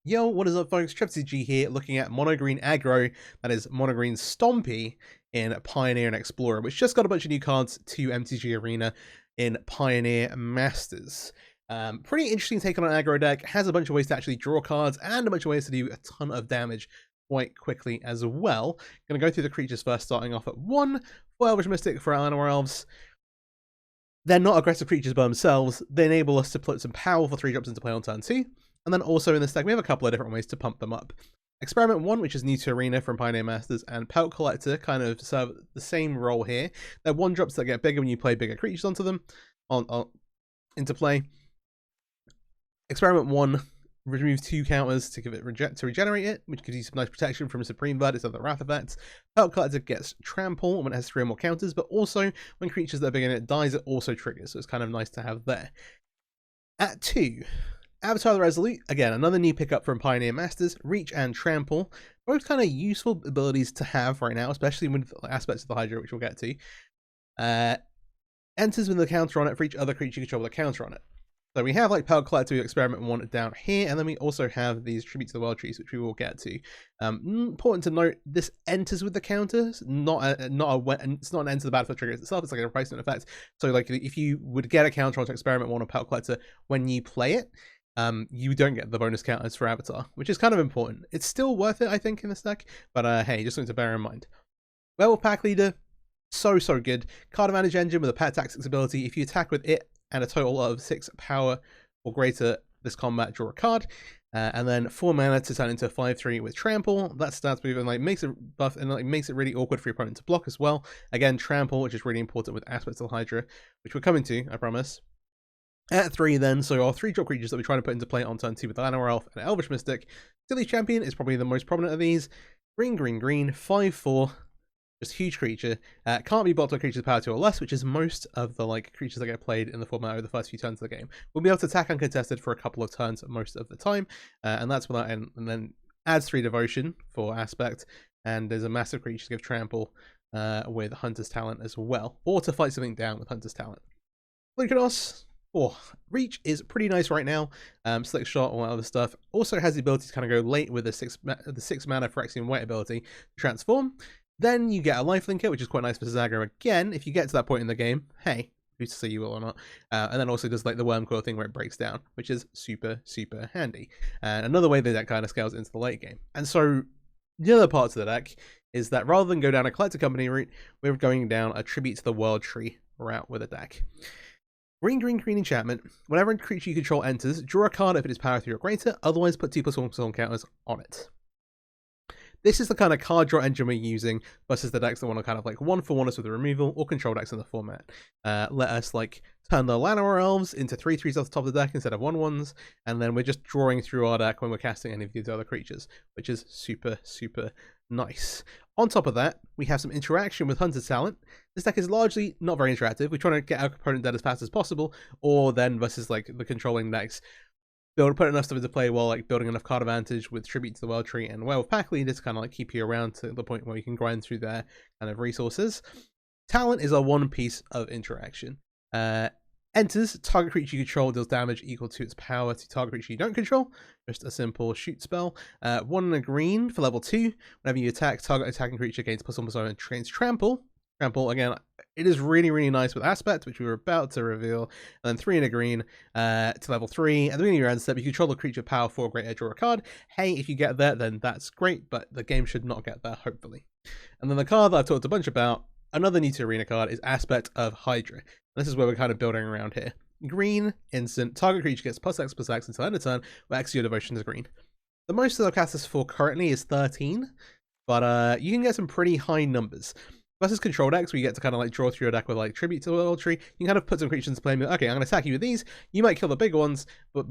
Yo, what is up folks, TripCG here, looking at mono green aggro, that is mono green Stompy in Pioneer and Explorer, which just got a bunch of new cards to MTG Arena in Pioneer Masters. Pretty interesting take on an aggro deck, has a bunch of ways to actually draw cards, and a bunch of ways to do a ton of damage quite quickly as well. Gonna go through the creatures first, starting off at 1, for Elvish Mystic for our Elves. They're not aggressive creatures by themselves, they enable us to put some powerful 3-drops into play on turn 2. And then also in this deck, we have a couple of different ways to pump them up. Experiment 1, which is new to Arena from Pioneer Masters, and Pelt Collector kind of serve the same role here. They're 1-drops that get bigger when you play bigger creatures onto them, into play. Experiment 1 removes 2 counters to give it to regenerate it, which gives you some nice protection from Supreme Verdict's other Wrath effects. Pelt Collector gets Trample when it has 3 or more counters, but also when creatures that are bigger than it dies, it also triggers, so it's kind of nice to have there. At 2, Avatar the Resolute, again, another new pickup from Pioneer Masters, Reach and Trample, both kind of useful abilities to have right now, especially with aspects of the Hydra, which we'll get to. Enters with a counter on it for each other creature you control with a counter on it. So we have like Pelt Collector Experiment 1 down here, and then we also have these Tribute to the World Trees, which we will get to. Important to note, this enters with the counters, it's not an enter the battlefield trigger itself, it's like a replacement effect. So like if you would get a counter onto Experiment 1 or Pelt Collector when you play it, you don't get the bonus counters for Avatar, which is kind of important. It's still worth it, I think, in this deck, but hey, just something to bear in mind. Werewolf Pack Leader, so good. Card Advantage Engine with a Pet Tactics ability. If you attack with it and a total of 6 power or greater this combat, draw a card. And then 4 mana to turn into a 5/3 with Trample. That stats move and like makes it buff and like makes it really awkward for your opponent to block as well. Again, Trample, which is really important with aspects of the Hydra, which we're coming to, I promise. At 3 then, so our 3-drop creatures that we're trying to put into play on turn 2 with Llanowar Elf and Elvish Mystic. Silly Champion is probably the most prominent of these. Green, 5/4, just huge creature. Can't be blocked by creatures power 2 or less, which is most of the like creatures that get played in the format over the first few turns of the game. We'll be able to attack uncontested for a couple of turns most of the time, and that's without and then adds 3 Devotion for aspect, and there's a massive creature to give Trample with Hunter's Talent as well, or to fight something down with Hunter's Talent. Lucanos. Reach is pretty nice right now. Slick Shot, all that other stuff. Also has the ability to kind of go late with the 6 mana Phyrexian White ability to transform. Then you get a lifelink kit, which is quite nice for Aggro again. If you get to that point in the game, hey, who's to say you will or not. And then also does like the Worm Coil thing where it breaks down, which is super handy. And another way that kind of scales into the late game. And so the other parts of the deck is that rather than go down a Collector Company route, we're going down a Tribute to the World Tree route with a deck. Green enchantment. Whenever a creature you control enters, draw a card if it is power 3 or greater, otherwise put 2+1/+1 counters on it. This is the kind of card draw engine we're using versus the decks that want to kind of like 1-for-1 us with the removal or control decks in the format. Let us like turn the Llanowar Elves into 3/3s off the top of the deck instead of 1/1s, and then we're just drawing through our deck when we're casting any of these other creatures, which is super nice. On top of that, we have some interaction with Hunter's Talent. This deck is largely not very interactive. We're trying to get our opponent dead as fast as possible, or then versus like the controlling decks, put enough stuff into play while like building enough card advantage with Tribute to the World Tree and Werewolf Pack Leader to kind of like keep you around to the point where you can grind through their kind of resources. Talent is our one piece of interaction. Enters, target creature you control deals damage equal to its power to target creature you don't control. Just a simple shoot spell. 1 and a green for level 2. Whenever you attack, target attacking creature gains +1/+1 and trains Trample. Trample, again, it is really nice with aspect, which we were about to reveal. And then 3 and a green to level 3. At the beginning of your end step, you control the creature power 4 or greater, draw a card. Hey, if you get there, then that's great, but the game should not get there, hopefully. And then the card that I've talked a bunch about, another new to Arena card, is Aspect of Hydra. This is where we're kind of building around here. Green, instant, target creature gets +X/+X until end of turn, where X your devotion is green. The most that I've cast this for currently is 13, but you can get some pretty high numbers. Versus control decks, where you get to kind of like draw through your deck with like Tribute to the World Tree, you can kind of put some creatures into play and be like, okay, I'm going to attack you with these, you might kill the bigger ones, but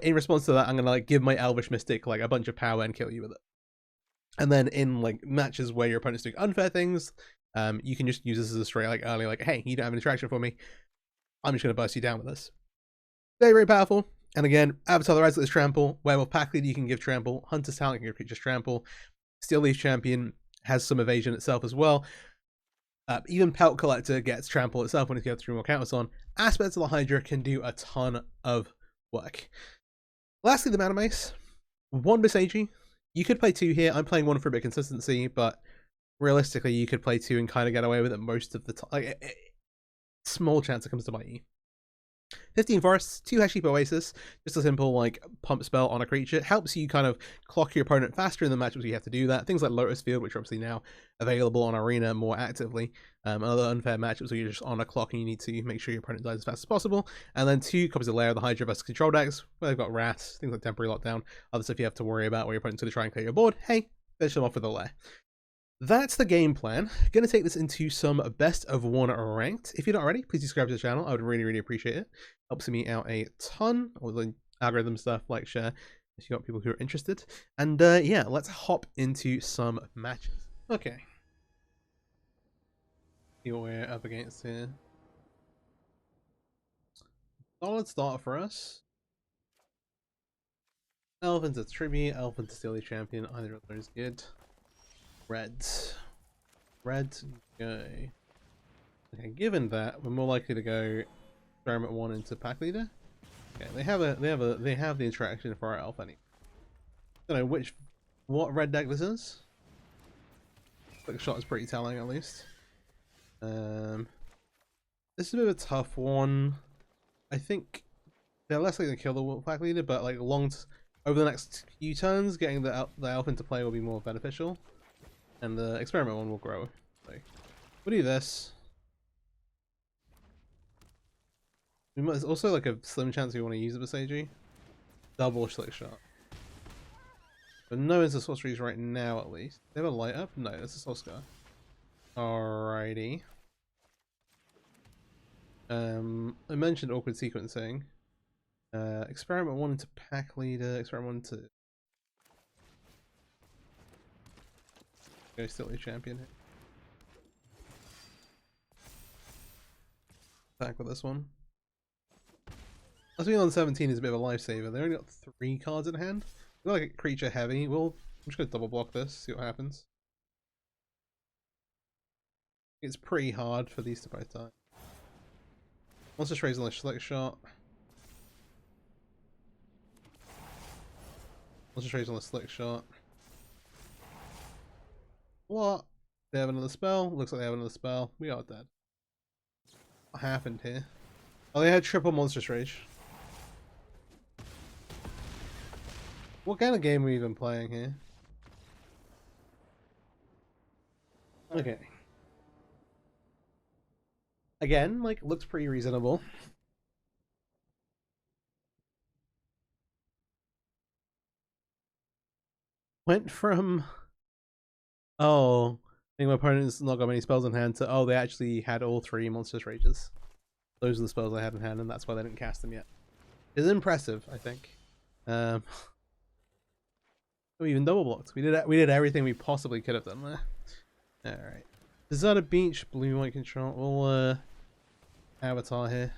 in response to that, I'm going to like give my Elvish Mystic like a bunch of power and kill you with it. And then in like matches where your opponent's doing unfair things, you can just use this as a straight like early like, hey, you don't have an interaction for me, I'm just going to burst you down with this. Very powerful. And again, Avatar the Resolute is Trample. Werewolf Pack Leader you can give Trample. Hunter's Talent can give creatures Trample. Steel Leaf Champion has some evasion itself as well. Even Pelt Collector gets Trample itself when it gets 3 more counters on. Aspects of the Hydra can do a ton of work. Lastly, the Mana Mace. one Besagi. You could play two here. I'm playing one for a bit of consistency, but realistically, you could play two and kind of get away with it most of the time. Like, small chance it comes to bite you. 15 forests, 2 Haship Oasis, just a simple like pump spell on a creature. It helps you kind of clock your opponent faster in the matchups you have to do that. Things like Lotus Field, which are obviously now available on Arena more actively. Other unfair matchups where you're just on a clock and you need to make sure your opponent dies as fast as possible. And then 2 copies of Lair, the Hydra versus control decks, where they've got Wraths, things like Temporary Lockdown, other stuff you have to worry about where your opponent's going to try and clear your board. Hey, finish them off with a Lair. That's the game plan. Going to take this into some best of one ranked. If you're not already, please subscribe to the channel. I would really appreciate it. Helps me out a ton. All the algorithm stuff, like, share, if you got people who are interested. And yeah, let's hop into some matches. Okay. See what we're up against here. Solid start for us. Elf into Tribute, Elf into Steely Champion. Either of those good. Reds. Red, go. Okay, given that, we're more likely to go Experiment 1 into Pack Leader. Okay, they have the interaction for our elf anyway. I don't know what red deck this is. Quick shot is pretty telling at least. This is a bit of a tough one. I think they're less likely to kill the Pack Leader, but like over the next few turns, getting the elf into play will be more beneficial. And the Experiment 1 will grow. So we'll do this. There's also like a slim chance we want to use the Besagi. Double Slick Shot. But no into sorceries right now at least. They have a light up? No, that's a Soul Scar. Alrighty. I mentioned awkward sequencing. Experiment 1 into Pack Leader, Experiment 1 to go Steely Champion here. Back with this one. As we on 17 is a bit of a lifesaver. They only got 3 cards in hand. We're like a creature heavy. I'm just gonna double block this, see what happens. It's pretty hard for these to both die. Monster Trays on the Slick Shot. Monster Trays on the Slick Shot. What? They have another spell? Looks like they have another spell. We are dead. What happened here? Oh, they had triple Monstrous Rage. What kind of game are we even playing here? Okay. Again, like, looks pretty reasonable. Went from, oh, I think my opponent's not got many spells in hand, to, oh, they actually had all 3 Monstrous Rages. Those are the spells I had in hand, and that's why they didn't cast them yet. It's impressive, I think. We even double blocked. We did everything we possibly could have done there. Alright. Deserted Beach, blue white control. We'll avatar here.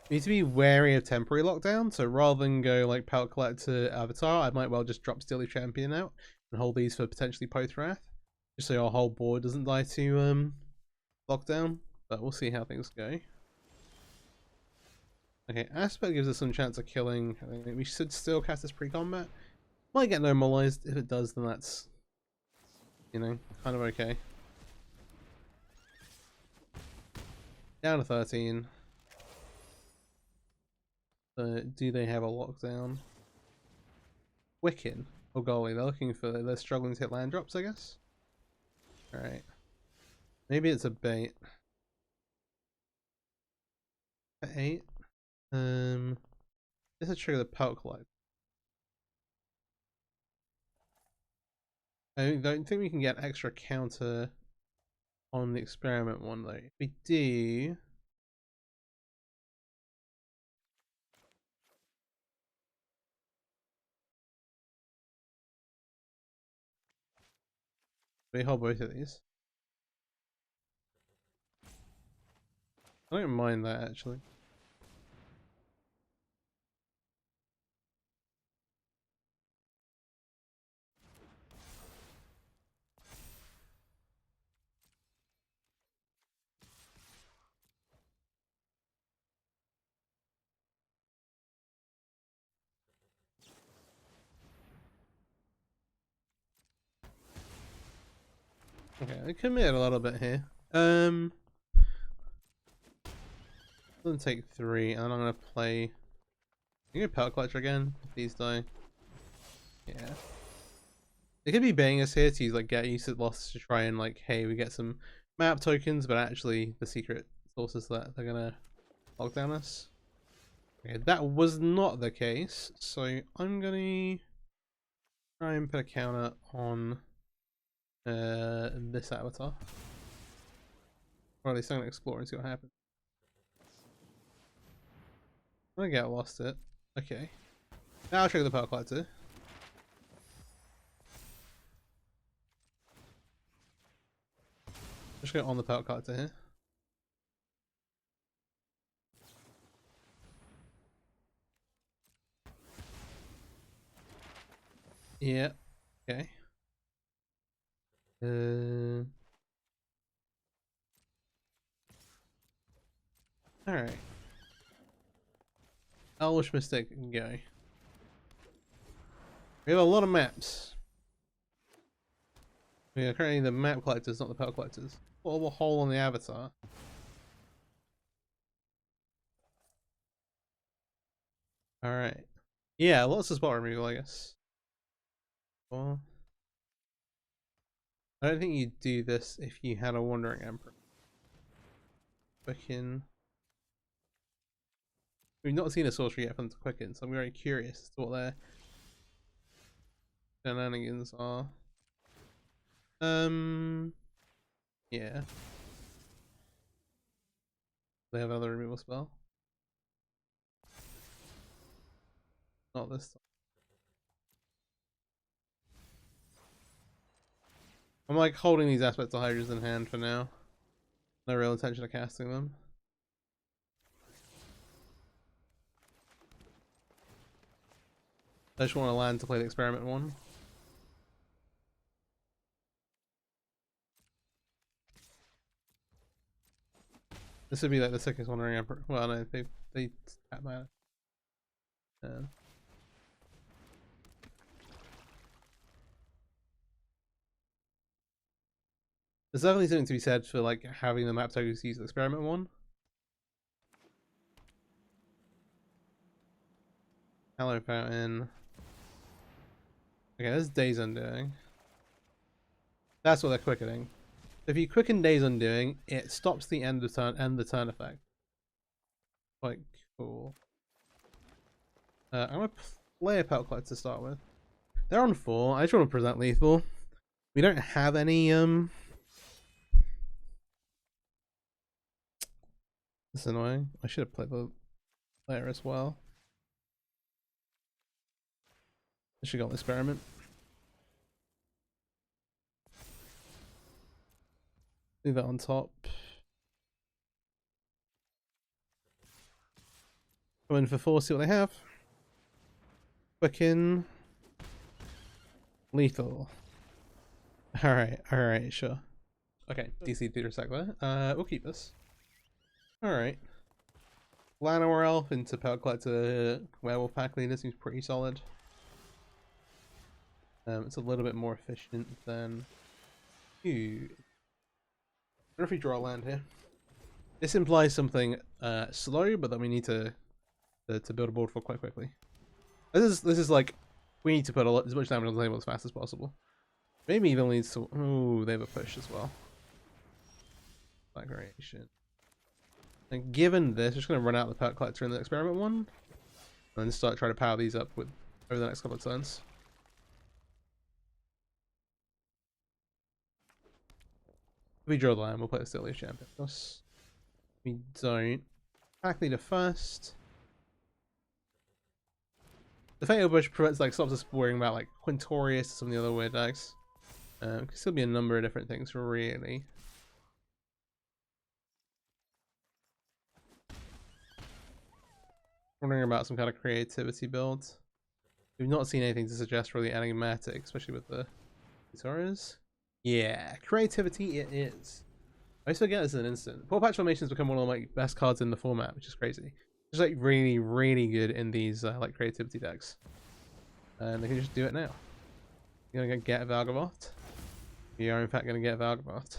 We need to be wary of temporary lockdown, so rather than go like Pellet Collector Avatar, I might well just drop Steely Champion out and hold these for potentially Post Wrath. Just so our whole board doesn't die to lockdown. But we'll see how things go. Okay, Aspect gives us some chance of killing. I think we should still cast this pre-combat. Might get normalized. If it does, then that's, you know, kind of okay. Down to 13. Do they have a lockdown? Wiccan. Oh golly, they're struggling to hit land drops, I guess. Alright. Maybe it's a bait. At 8. This will trigger the Pellet Collector. I don't think we can get extra counter on the Experiment 1 though. If we do, we hold both of these. I don't mind that actually. Okay, I committed a little bit here. Doesn't take 3, and I'm gonna play. You go Pellet Collector again. If these die. Yeah. It could be banging us here to use like get used to loss to try and like, hey, we get some map tokens, but actually the secret sources that they're gonna lock down us. Okay, that was not the case, so I'm gonna try and put a counter on this avatar. Or at least I'm gonna explore and see what happens. I'm gonna get lost it. Okay. Now I'll trigger the Pellet Collector. Just go on the Pellet Collector here. Yeah. Okay. Alright. Elvish Mystic can go. We have a lot of maps. We are currently the map collectors, not the Pellet Collectors. What a hole on the avatar. Alright. Yeah, lots of spot removal, I guess. Well, I don't think you'd do this if you had a Wandering Emperor. Quicken. We've not seen a sorcery yet from Quicken, so I'm very curious as to what their shenanigans are. Yeah. They have another removal spell. Not this time. I'm like holding these aspects of hydras in hand for now. No real intention of casting them. I just want to land to play the experiment one. This would be like the sickest Wandering Emperor. Well, no, they tap mana. There's definitely something to be said for like having the map tokens use the experiment one. Hello Fountain. Okay, this is Days Undoing. That's what they're quickening. If you quicken Days Undoing, it stops the end of the turn effect. Quite cool. I'm gonna play a Pellet Collector to start with. They're on 4. I just want to present lethal. We don't have any This is annoying. I should have played the player as well. I should go on the experiment. Leave that on top. Go in for 4, see what they have. Quicken. Lethal. Alright, sure. Okay, DC Theater Recycler. We'll keep this. Alright. Llanowar Elf into Pellet Collector Werewolf Pack Leader seems pretty solid. It's a little bit more efficient than... Ooh. I wonder if we draw a land here. This implies something slow, but that we need to build a board for quite quickly. This is like, we need to put as much damage on the table as fast as possible. Maybe even leads to... Oh, they have a push as well. Migration. And given this, we're just going to run out the Pellet Collector in the experiment one. And then start trying to power these up with over the next couple of turns. If we draw the land, we'll play the Steel Leaf Champion. If we don't. Pack Leader first. The Fatal Bush prevents, like, stops us worrying about like Quintorius or some of the other weird decks. Could still be a number of different things, really. Wondering about some kind of creativity build. We've not seen anything to suggest really enigmatic, especially with the Guitars. Yeah, creativity it is. I always forget it's an instant. Poor Patch Formation's become one of my best cards in the format, which is crazy. It's like really, really good in these like creativity decks. And they can just do it now. You're gonna get Valgavoth. We are in fact going to get Valgamoth.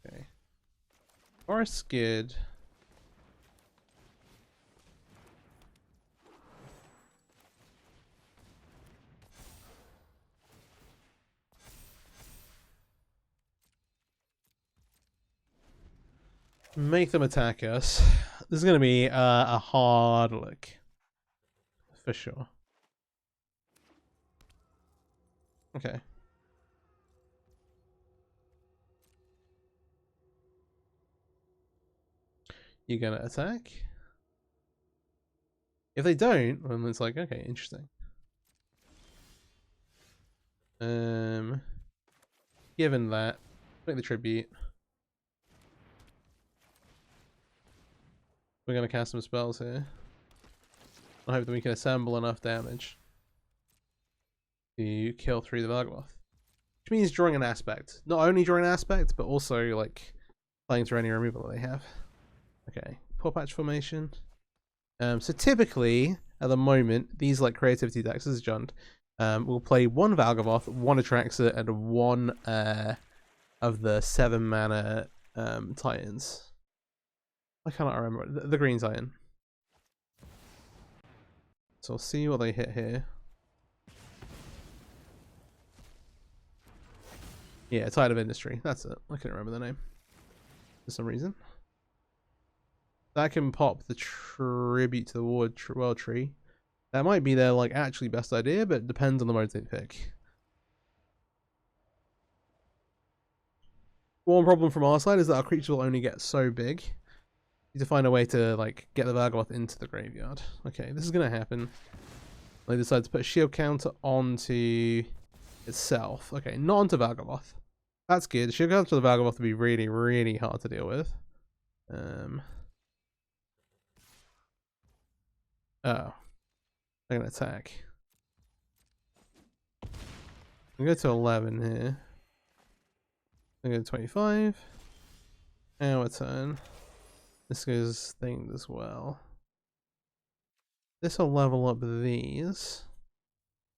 Okay. Forest Skid. Make them attack us. This is going to be a hard look. For sure. Okay. You're going to attack? If they don't, then it's like, okay, interesting. Given that, make the tribute. We're going to cast some spells here. I hope that we can assemble enough damage to kill through the Valgamoth. Which means drawing an aspect. Not only drawing an aspect, but also like playing through any removal that they have. Okay, Paw Patch formation. So typically, at the moment, these like creativity decks, this is Jund, will play one Valgamoth, one Atraxa, and one of the 7 mana Titans. I cannot remember the green Titan. So I'll see what they hit here. Yeah, Tide of Industry. That's it. I couldn't remember the name for some reason. That can pop the tribute to the world tree. That might be their like actually best idea, but it depends on the modes they pick. One problem from our side is that our creatures will only get so big. You need to find a way to like get the Valgamoth into the graveyard. Okay, this is gonna happen. They decide to put a shield counter onto itself. Okay, not onto Valgamoth. That's good. Shield counter to the Valgamoth would be really, really hard to deal with. Oh. They're gonna attack. I'm gonna go to 11 here. I'm gonna go to 25. Our turn. This goes thinged as well. This will level up these.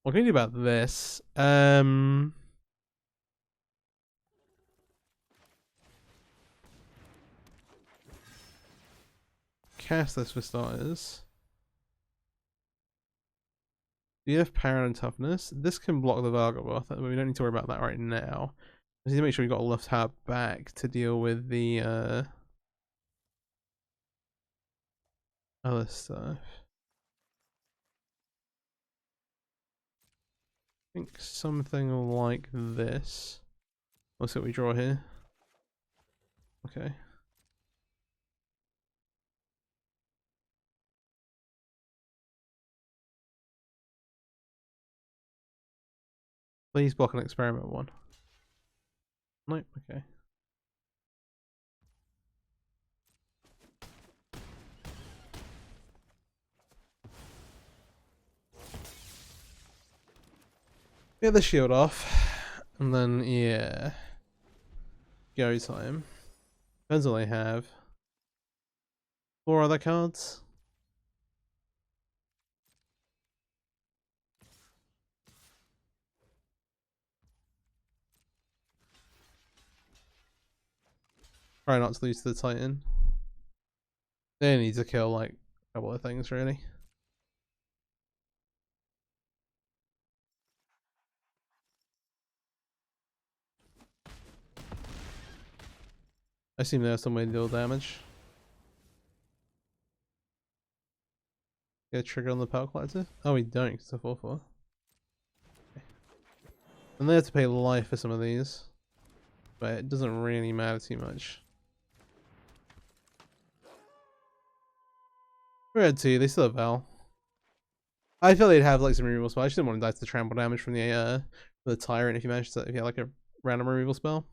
What can we do about this? Cast this for starters. You have power and toughness. This can block the Valgamoth, but we don't need to worry about that right now. We need to make sure we've got a left tab back to deal with the other stuff. I think something like this. Let's see what we draw here. Okay. Please block an experiment 1. Nope, okay. Get the shield off. And then, yeah. Go time. Depends what they have. 4 other cards. Try not to lose to the Titan. They need to kill like a couple of things really. I assume they have some way to deal damage. Get a trigger on the Power Collector? Oh, we don't, because it's a 4/4. Okay. And they have to pay life for some of these. But it doesn't really matter too much. We're at 2, they still have Val. I feel they'd have like some removal spell. I just didn't want to die to the trample damage from the Tyrant if you managed to, if you had like a random removal spell.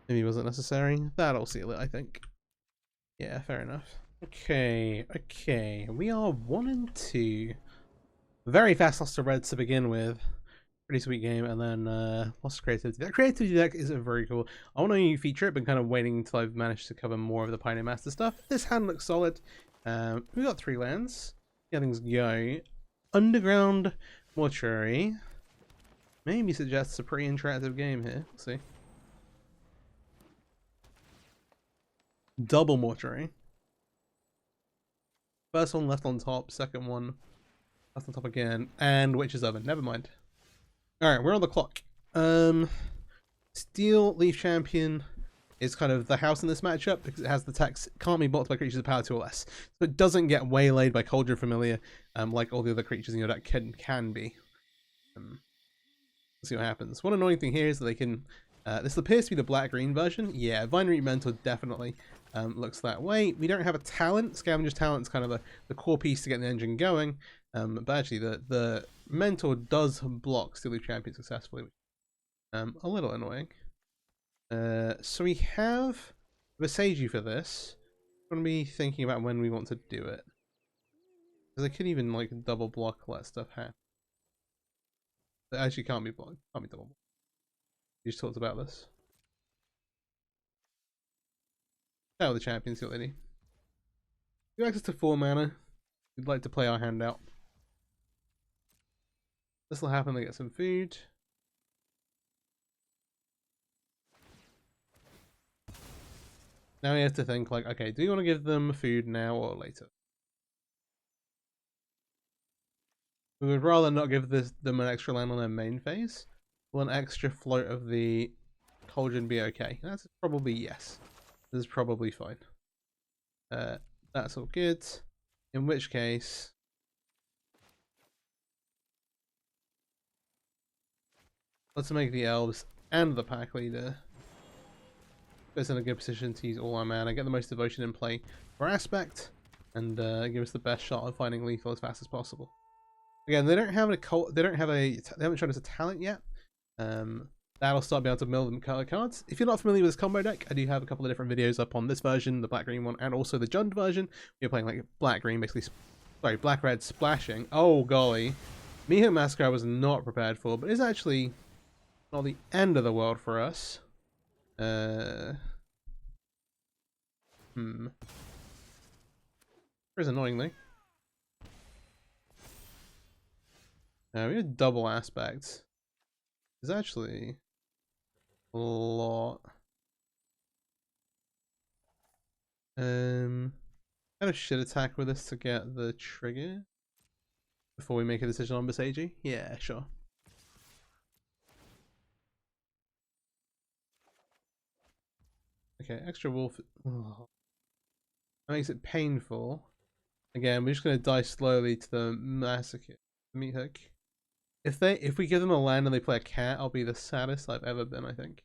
Maybe it wasn't necessary. That'll seal it, I think. Yeah, fair enough. Okay. We are 1 and 2. Very fast lost to Reds to begin with. Pretty sweet game, and then lost creativity. That creativity deck is very cool. I want to feature it, but kind of waiting until I've managed to cover more of the Pioneer Master stuff. This hand looks solid. We got 3 lands. Yeah, things go. Underground Mortuary. maybe suggests a pretty interactive game here. We'll see. Double mortuary. First one left on top, second one left on top again, and Witch's Oven. Never mind. Alright, we're on the clock. Steel Leaf Champion is kind of the house in this matchup because it has the text can't be blocked by creatures of power 2 or less. So it doesn't get waylaid by Cauldron Familiar like all the other creatures in your deck can be. Let's see what happens. One annoying thing here is that they can... this appears to be the black-green version. Yeah, Vine Root Mentor definitely looks that way. We don't have a talent. Scavenger's Talent's kind of the core piece to get the engine going. But actually, the Mentor does block Steel Leaf Champion successfully, which is a little annoying. So we have Viseiji for this. I'm going to be thinking about when we want to do it. Because I could even like double block, let stuff happen. It actually can't be blocked. Can't be double blocked. You just talked about this. Now the champions, got lady. We have access to 4 mana. We'd like to play our hand out. This will happen. They get some food. Now we have to think like, okay, do you want to give them food now or later? We would rather not give them an extra land on their main phase. Will an extra float of the Cauldron be okay? That's probably yes. This is probably fine. That's all good. In which case... let's make the elves and the pack leader. It's in a good position to use all our mana, get the most devotion in play for aspect, and give us the best shot of finding lethal as fast as possible. Again, they don't have they haven't shown us a talent yet. That'll start being able to mill them cards. If you're not familiar with this combo deck, I do have a couple of different videos up on this version, the black-green one, and also the Jund version. You're playing like black-green, basically, sorry, black-red splashing. Oh golly, Miho Massacre I was not prepared for, but it's actually not the end of the world for us. It's annoyingly. We have double aspect. It's actually a lot. Kind of should attack with this to get the trigger before we make a decision on Viseiji. Yeah, sure. Okay, extra wolf. Oh. That makes it painful. Again, we're just gonna die slowly to the massacre. Meat hook. If we give them a land and they play a cat, I'll be the saddest I've ever been, I think.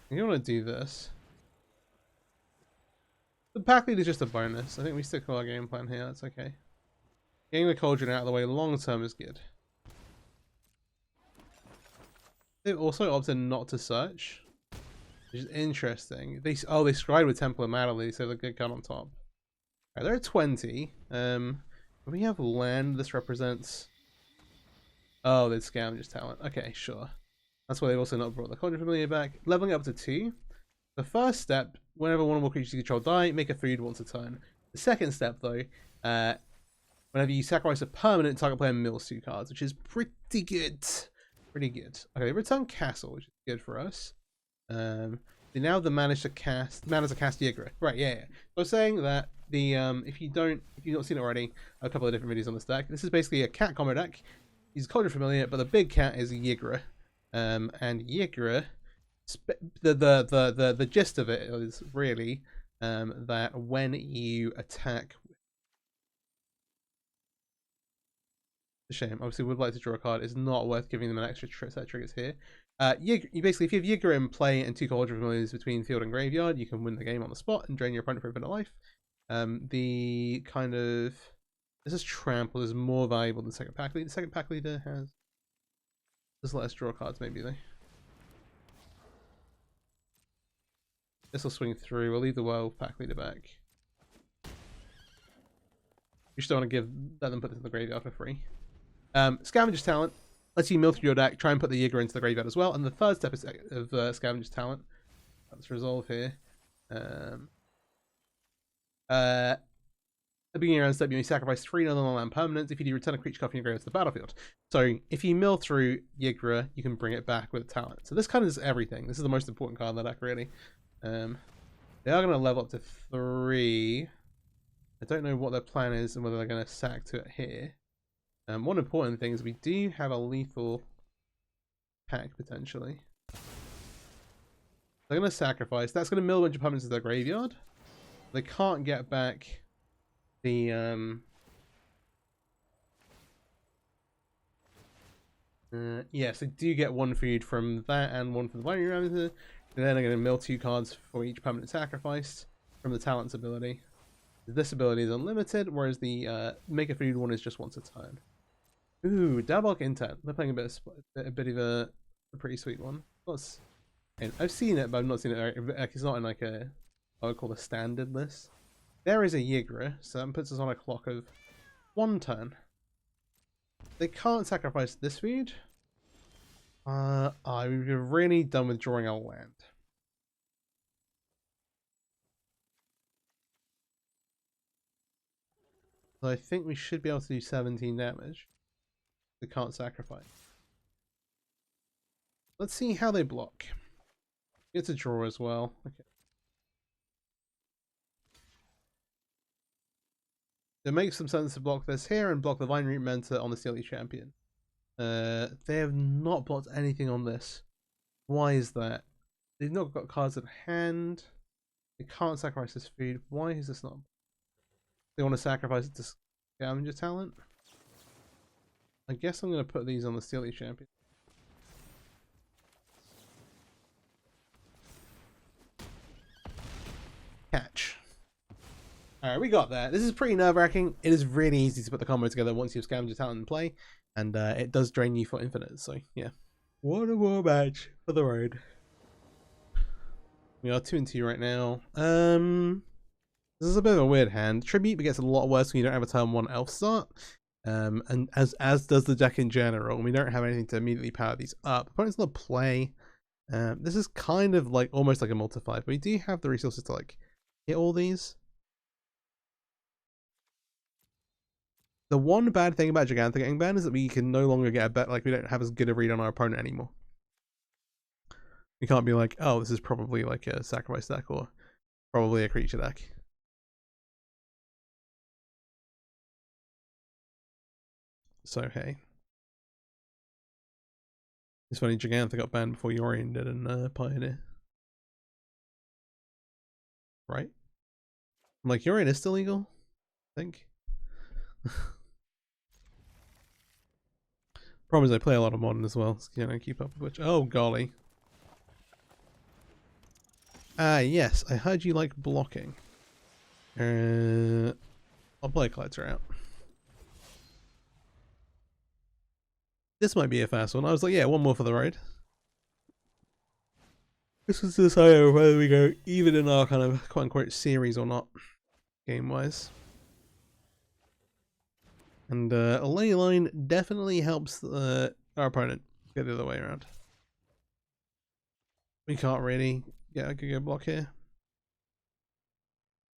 You want to do this. The pack lead is just a bonus. I think we stick to our game plan here. That's okay. Getting the Cauldron out of the way long term is good. They've also opted not to search, which is interesting. They scried with Temple of Madley, so they're good card on top. Right, they're at 20. We have land. This represents. Oh, they Scavenger's Talent. Okay, sure. That's why they've also not brought the Cauldron Familiar back. Leveling up to 2. The first step, whenever one or more creatures you control die, make a food once a turn. The second step, though, whenever you sacrifice a permanent, target player mills 2 cards, which is pretty good. Pretty good. Okay, return Castle, which is good for us. They now manage to cast Yigra. Right, yeah. So I was saying that the if you've not seen it already, a couple of different videos on this deck. This is basically a cat combo deck. He's Cauldron Familiar, but the big cat is Yigra. And Yigra, the gist of it is really that when you attack, a shame. Obviously, would like to draw a card. It's not worth giving them an extra set of triggers here. You basically, if you have Yigra in play and 2 Cauldron Familiars between field and graveyard, you can win the game on the spot and drain your opponent for a bit of life. The kind of this is trample is more valuable than the second pack leader. The second pack leader has just let us draw cards, maybe though. This will swing through. We'll leave the world pack leader back. You just don't want to let them put this in the graveyard for free. Scavenger's Talent lets you mill through your deck, try and put the Yigra into the graveyard as well. And the third step of Scavenger's Talent, let's resolve here. At the beginning of round step, you may sacrifice 3 non-land permanents. If you do, return a creature card from your graveyard to the battlefield. So if you mill through Yigra, you can bring it back with talent. So this kind of is everything. This is the most important card in the deck, really. They are going to level up to 3. I don't know what their plan is and whether they're going to sack to it here. One important thing is we do have a lethal pack, potentially. They're going to sacrifice. That's going to mill a bunch of permanents to their graveyard. They can't get back the... yes, they do get 1 food from that and 1 from the binary parameter. And then they're going to mill 2 cards for each permanent sacrificed from the talents ability. This ability is unlimited, whereas the make a food one is just once a turn. Ooh, Diabolic Intent. They're playing a bit of a pretty sweet one. I've seen it, but I've not seen it. It's not in like what I would call the standard list. There is a Yigra, so that puts us on a clock of 1 turn. They can't sacrifice this food. I'm really done with drawing a land. So I think we should be able to do 17 damage. They can't sacrifice. Let's see how they block. It's a draw as well. Okay. It makes some sense to block this here and block the Vine Root Mentor on the Steely Champion. They have not blocked anything on this. Why is that? They've not got cards at hand. They can't sacrifice this food. Why is this not? They want to sacrifice it to Scavenger Talent. I guess I'm going to put these on the Steely Champion. Catch. Alright, we got that. This is pretty nerve-wracking. It is really easy to put the combo together once you have Scavenger Talent in play. And it does drain you for infinite, so yeah. What a war match for the road. We are 2-2 right now. This is a bit of a weird hand. Tribute gets a lot worse when you don't have a turn 1 elf start. And as does the deck in general. We don't have anything to immediately power these up. Opponent's not play. This is kind of like almost like a multiply, but we do have the resources to like hit all these. The one bad thing about Giganta getting banned is that we can no longer get a bet, like we don't have as good a read on our opponent anymore. We can't be like, oh, this is probably like a sacrifice deck or probably a creature deck. So hey. It's funny, Giganta got banned before Yorion did in Pioneer. Right? I'm like, Yorion is still legal? I think. Problem is I play a lot of Modern as well, so you know, keep up with which. Oh, golly. Ah, yes, I heard you like blocking. I'll play Collector out. This might be a fast one. I was like, yeah, 1 more for the road. This was to decide whether we go even in our kind of quote-unquote series or not, game-wise. And a ley line definitely helps our opponent get the other way around. We can't really get a good block here.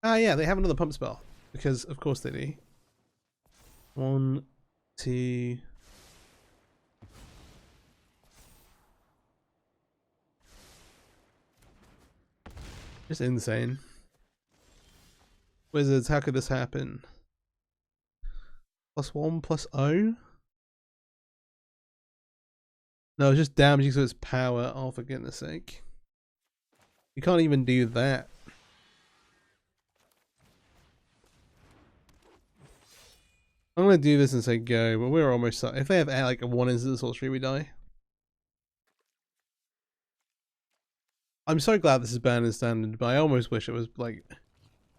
Ah, yeah, they have another pump spell. Because, of course they do. 1, 2... Just insane. Wizards, how could this happen? +1 +0? No, it's just damaging so it's power. Oh, for goodness sake. You can't even do that. I'm gonna do this and say go, but we're almost... If they have like a 1 instant sorcery, we die. I'm so glad this is banned in Standard, but I almost wish it was like...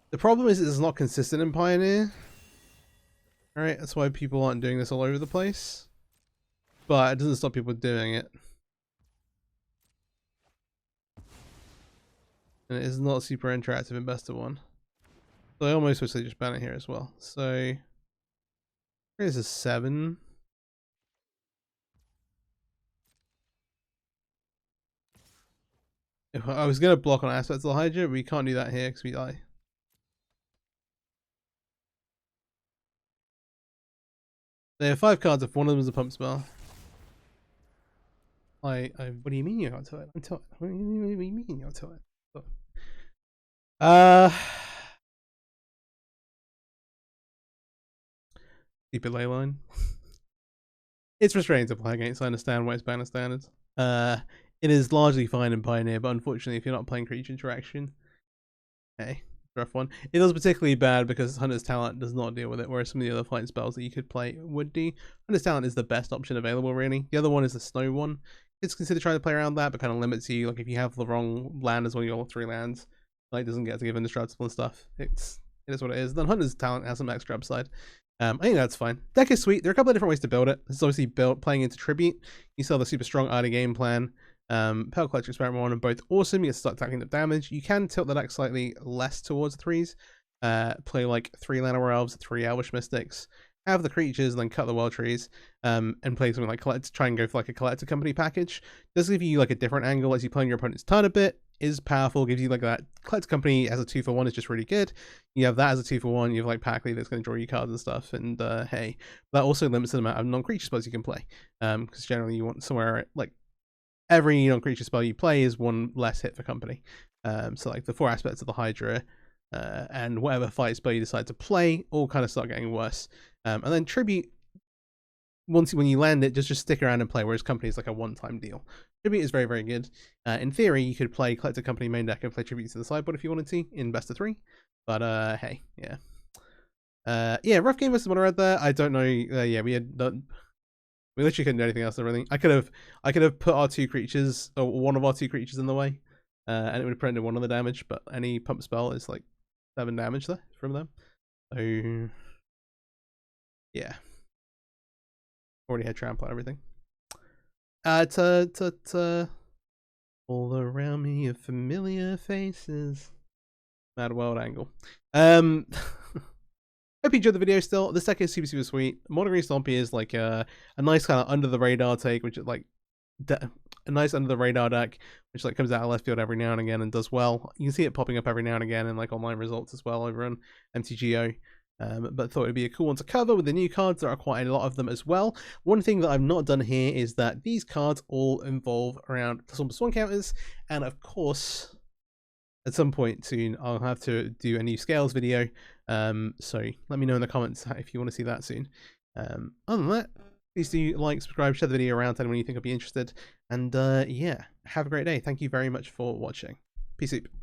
The problem is it's not consistent in Pioneer. Alright, that's why people aren't doing this all over the place. But it doesn't stop people doing it. And it is not super interactive in Best of 1. So I almost wish they just ban it here as well. So Here's a 7. If I was going to block on aspects of the hydra, we can't do that here because we die. They have 5 cards if one of them is a pump spell. What do you mean you got to it? I'm to it. What do you mean you got to it? Keep it ley line. It's frustrating to play against. I understand why it's banned as standards. It is largely fine in Pioneer, but unfortunately, if you're not playing creature interaction, hey, rough one. It was particularly bad because Hunter's Talent does not deal with it, whereas some of the other fighting spells that you could play would do. Hunter's Talent is the best option available, really. The other one is the Snow one. It's considered trying to play around that, but kind of limits you. Like if you have the wrong land as one of your 3 lands, like doesn't get to give indestructible and stuff. It is what it is. Then Hunter's Talent has some extra upside. I think that's fine. Deck is sweet. There are a couple of different ways to build it. It's obviously playing into Tribute. You still have the super strong early game plan. Pearl Collector Experiment 1 are both awesome. You get to start stacking up damage. You can tilt the deck slightly less towards the 3s. Play like 3 Llanowar Elves, 3 Elvish Mystics, have the creatures, and then cut the World Trees, and play something like try and go for like a Collector Company package. Does give you like a different angle as you play on your opponent's turn a bit. Is powerful, gives you like that. Collector Company as a 2-for-1 is just really good. You have that as a 2-for-1, you have like Packly that's going to draw you cards and stuff, and hey, that also limits the amount of non-creature spells you can play, because generally you want somewhere like every non-creature spell you play is 1 less hit for company. So like the 4 aspects of the Hydra and whatever fight spell you decide to play all kind of start getting worse. And then Tribute, when you land it, just stick around and play, whereas Company is like a one-time deal. Tribute is very, very good. In theory, you could play Collector Company main deck and play Tribute to the sideboard if you wanted to in best of 3. But hey, yeah. Yeah, rough game versus Mono Red there. I don't know. Yeah, we literally couldn't do anything else. Really, I could have put our 2 creatures, or one of our 2 creatures, in the way, and it would have printed 1 of the damage. But any pump spell is like 7 damage there from them. So yeah, already had trample and everything. All around me are familiar faces. Mad World angle. Hope you enjoyed the video still. This deck is super, super sweet. Mono Green Stompy is like a nice kind of under the radar take, which is like a nice under the radar deck, which like comes out of left field every now and again and does well. You can see it popping up every now and again in like online results as well over on MTGO. But thought it'd be a cool one to cover with the new cards. There are quite a lot of them as well. One thing that I've not done here is that these cards all involve around +1/+1 counters, and of course, at some point soon, I'll have to do a new scales video. So let me know in the comments if you want to see that soon. Other than that, please do like, subscribe, share the video around to anyone you think would be interested. And yeah, have a great day. Thank you very much for watching. Peace out.